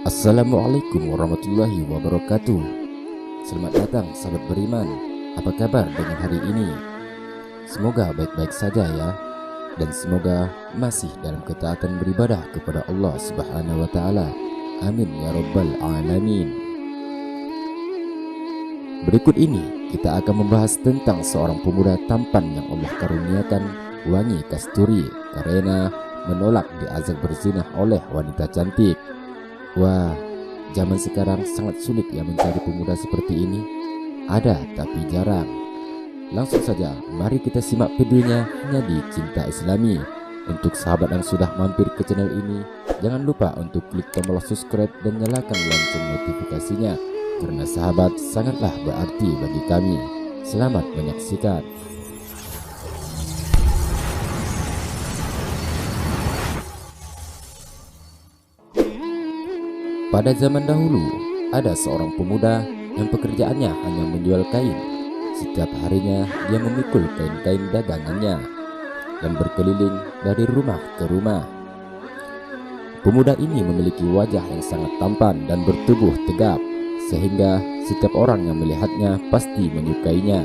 Assalamualaikum warahmatullahi wabarakatuh. Selamat datang sahabat beriman. Apa kabar dengan hari ini? Semoga baik-baik saja ya. Dan semoga masih dalam ketaatan beribadah kepada Allah Subhanahu wa Ta'ala. Amin ya rabbal alamin. Berikut ini kita akan membahas tentang seorang pemuda tampan yang Allah karuniakan wangi kasturi karena menolak diajak berzinah oleh wanita cantik. Wah, zaman sekarang sangat sulit ya mencari pemuda seperti ini. Ada tapi jarang. Langsung saja mari kita simak videonya hanya di Cinta Islami. Untuk sahabat yang sudah mampir ke channel ini, jangan lupa untuk klik tombol subscribe dan nyalakan lonceng notifikasinya, karena sahabat sangatlah berarti bagi kami. Selamat menyaksikan. Pada zaman dahulu, ada seorang pemuda yang pekerjaannya hanya menjual kain. Setiap harinya dia memikul kain-kain dagangannya dan berkeliling dari rumah ke rumah. Pemuda ini memiliki wajah yang sangat tampan dan bertubuh tegap, sehingga setiap orang yang melihatnya pasti menyukainya.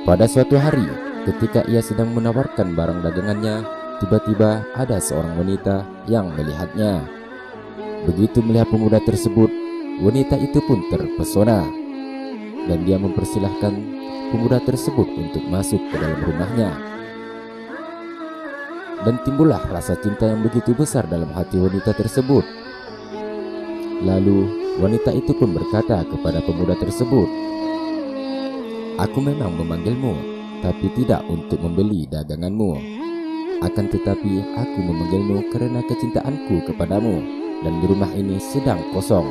Pada suatu hari, ketika ia sedang menawarkan barang dagangannya, tiba-tiba ada seorang wanita yang melihatnya. Begitu melihat pemuda tersebut, wanita itu pun terpesona dan dia mempersilahkan pemuda tersebut untuk masuk ke dalam rumahnya. Dan timbullah rasa cinta yang begitu besar dalam hati wanita tersebut. Lalu wanita itu pun berkata kepada pemuda tersebut, "Aku memang memanggilmu, tapi tidak untuk membeli daganganmu. Akan tetapi aku memanggilmu karena kecintaanku kepadamu. Dan di rumah ini sedang kosong."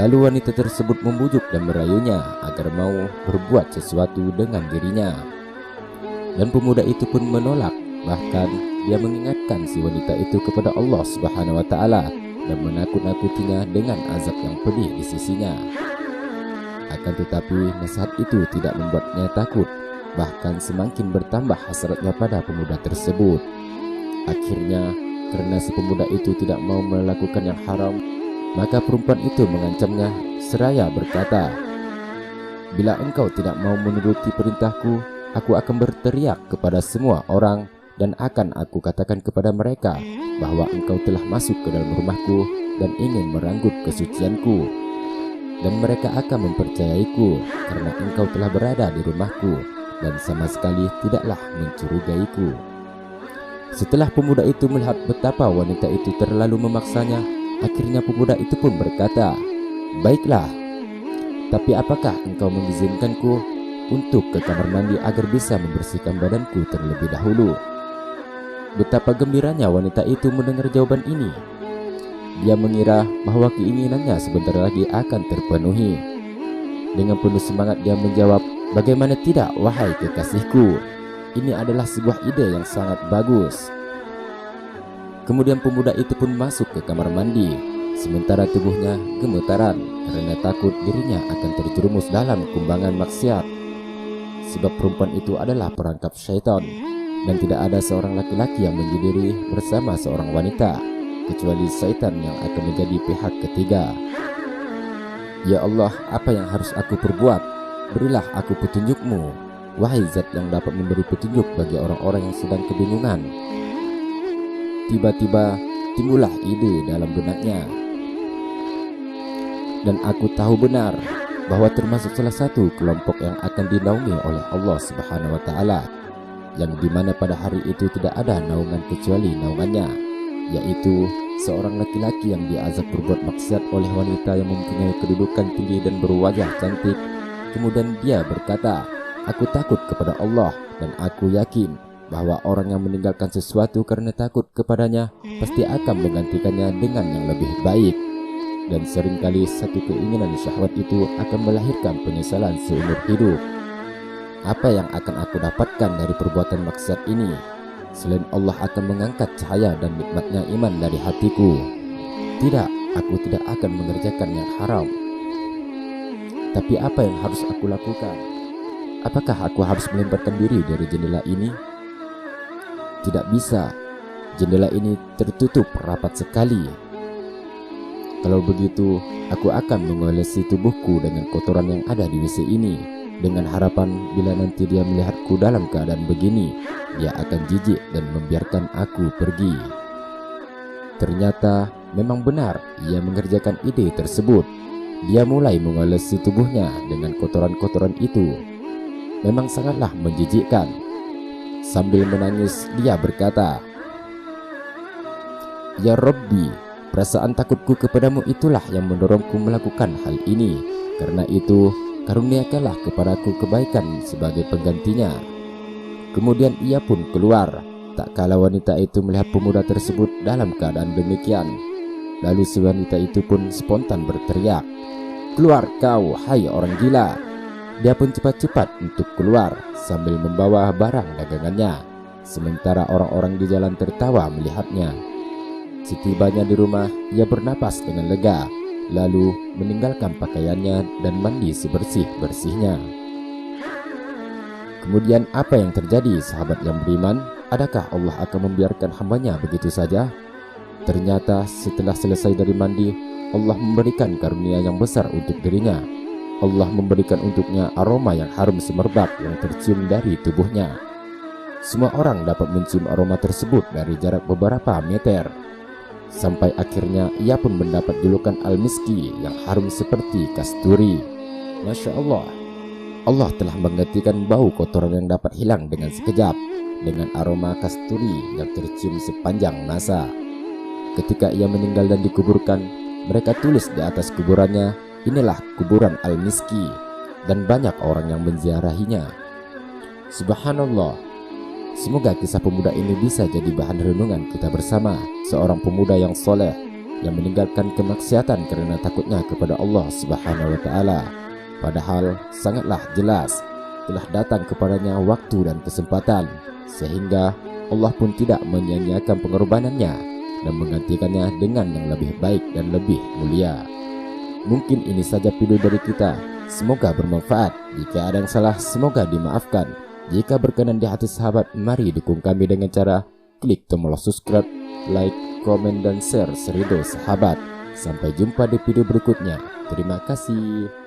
Lalu wanita tersebut membujuk dan merayunya agar mau berbuat sesuatu dengan dirinya. Dan pemuda itu pun menolak. Bahkan dia mengingatkan si wanita itu kepada Allah Subhanahu wa Ta'ala dan menakut-nakutinya dengan azab yang pedih di sisinya. Akan tetapi nasihat itu tidak membuatnya takut, bahkan semakin bertambah hasratnya pada pemuda tersebut. Akhirnya karena si pemuda itu tidak mau melakukan yang haram, maka perempuan itu mengancamnya seraya berkata, "Bila engkau tidak mau menuruti perintahku, aku akan berteriak kepada semua orang dan akan aku katakan kepada mereka bahwa engkau telah masuk ke dalam rumahku dan ingin merenggut kesucianku. Dan mereka akan mempercayaiku karena engkau telah berada di rumahku dan sama sekali tidaklah mencurigaiku." Setelah pemuda itu melihat betapa wanita itu terlalu memaksanya, akhirnya pemuda itu pun berkata, "Baiklah, tapi apakah engkau mengizinkanku untuk ke kamar mandi agar bisa membersihkan badanku terlebih dahulu?" Betapa gembiranya wanita itu mendengar jawaban ini. Dia mengira bahwa keinginannya sebentar lagi akan terpenuhi. Dengan penuh semangat dia menjawab, "Bagaimana tidak, wahai kekasihku? Ini adalah sebuah ide yang sangat bagus." Kemudian pemuda itu pun masuk ke kamar mandi, sementara tubuhnya gemetaran karena takut dirinya akan terjerumus dalam kumbangan maksiat. Sebab perempuan itu adalah perangkap syaitan, dan tidak ada seorang laki-laki yang menyendiri bersama seorang wanita, kecuali syaitan yang akan menjadi pihak ketiga. "Ya Allah, apa yang harus aku perbuat? Berilah aku petunjuk-Mu, wahai zat yang dapat memberi petunjuk bagi orang-orang yang sedang kebingungan." Tiba-tiba timbullah ide dalam benaknya. "Dan aku tahu benar bahwa termasuk salah satu kelompok yang akan dinaungi oleh Allah Subhanahu wa Ta'ala, yang dimana pada hari itu tidak ada naungan kecuali naungannya, yaitu seorang laki-laki yang diazab berbuat maksiat oleh wanita yang mempunyai kedudukan tinggi dan berwajah cantik. Kemudian dia berkata, 'Aku takut kepada Allah dan aku yakin bahwa orang yang meninggalkan sesuatu karena takut kepadanya pasti akan menggantikannya dengan yang lebih baik. Dan seringkali satu keinginan syahwat itu akan melahirkan penyesalan seumur hidup. Apa yang akan aku dapatkan dari perbuatan maksiat ini? Selain Allah akan mengangkat cahaya dan nikmatnya iman dari hatiku. Tidak, aku tidak akan mengerjakan yang haram. Tapi apa yang harus aku lakukan? Apakah aku harus melemparkan diri dari jendela ini? Tidak bisa. Jendela ini tertutup rapat sekali. Kalau begitu, aku akan mengolesi tubuhku dengan kotoran yang ada di WC ini, dengan harapan bila nanti dia melihatku dalam keadaan begini, dia akan jijik dan membiarkan aku pergi. Ternyata memang benar ia mengerjakan ide tersebut. Dia mulai mengolesi tubuhnya dengan kotoran-kotoran itu. Memang sangatlah menjijikkan. Sambil menangis dia berkata, "Ya Rabbi, perasaan takutku kepadamu itulah yang mendorongku melakukan hal ini. Karena itu, karuniakanlah kepadaku kebaikan sebagai penggantinya." Kemudian ia pun keluar. Tak kala wanita itu melihat pemuda tersebut dalam keadaan demikian, lalu si wanita itu pun spontan berteriak, "Keluar kau, hai orang gila!" Dia pun cepat-cepat untuk keluar sambil membawa barang dagangannya. Sementara orang-orang di jalan tertawa melihatnya. Setibanya di rumah, ia bernapas dengan lega, lalu meninggalkan pakaiannya dan mandi sebersih-bersihnya. Kemudian apa yang terjadi, sahabat yang beriman? Adakah Allah akan membiarkan hambanya begitu saja? Ternyata setelah selesai dari mandi, Allah memberikan karunia yang besar untuk dirinya. Allah memberikan untuknya aroma yang harum semerbak yang tercium dari tubuhnya. Semua orang dapat mencium aroma tersebut dari jarak beberapa meter. Sampai akhirnya ia pun mendapat julukan Al-Miski yang harum seperti kasturi. Masya Allah, Allah telah menggantikan bau kotoran yang dapat hilang dengan sekejap dengan aroma kasturi yang tercium sepanjang masa. Ketika ia meninggal dan dikuburkan, mereka tulis di atas kuburannya, "Inilah kuburan Al-Miski," dan banyak orang yang menziarahinya. Subhanallah. Semoga kisah pemuda ini bisa jadi bahan renungan kita bersama. Seorang pemuda yang soleh, yang meninggalkan kemaksiatan karena takutnya kepada Allah Subhanahu wa Ta'ala. Padahal sangatlah jelas telah datang kepadanya waktu dan kesempatan, sehingga Allah pun tidak menyia-nyiakan pengorbanannya dan menggantikannya dengan yang lebih baik dan lebih mulia. Mungkin ini saja video dari kita. Semoga bermanfaat. Jika ada yang salah, semoga dimaafkan. Jika berkenan di hati sahabat, mari dukung kami dengan cara klik tombol subscribe, like, komen, dan share seridau sahabat. Sampai jumpa di video berikutnya. Terima kasih.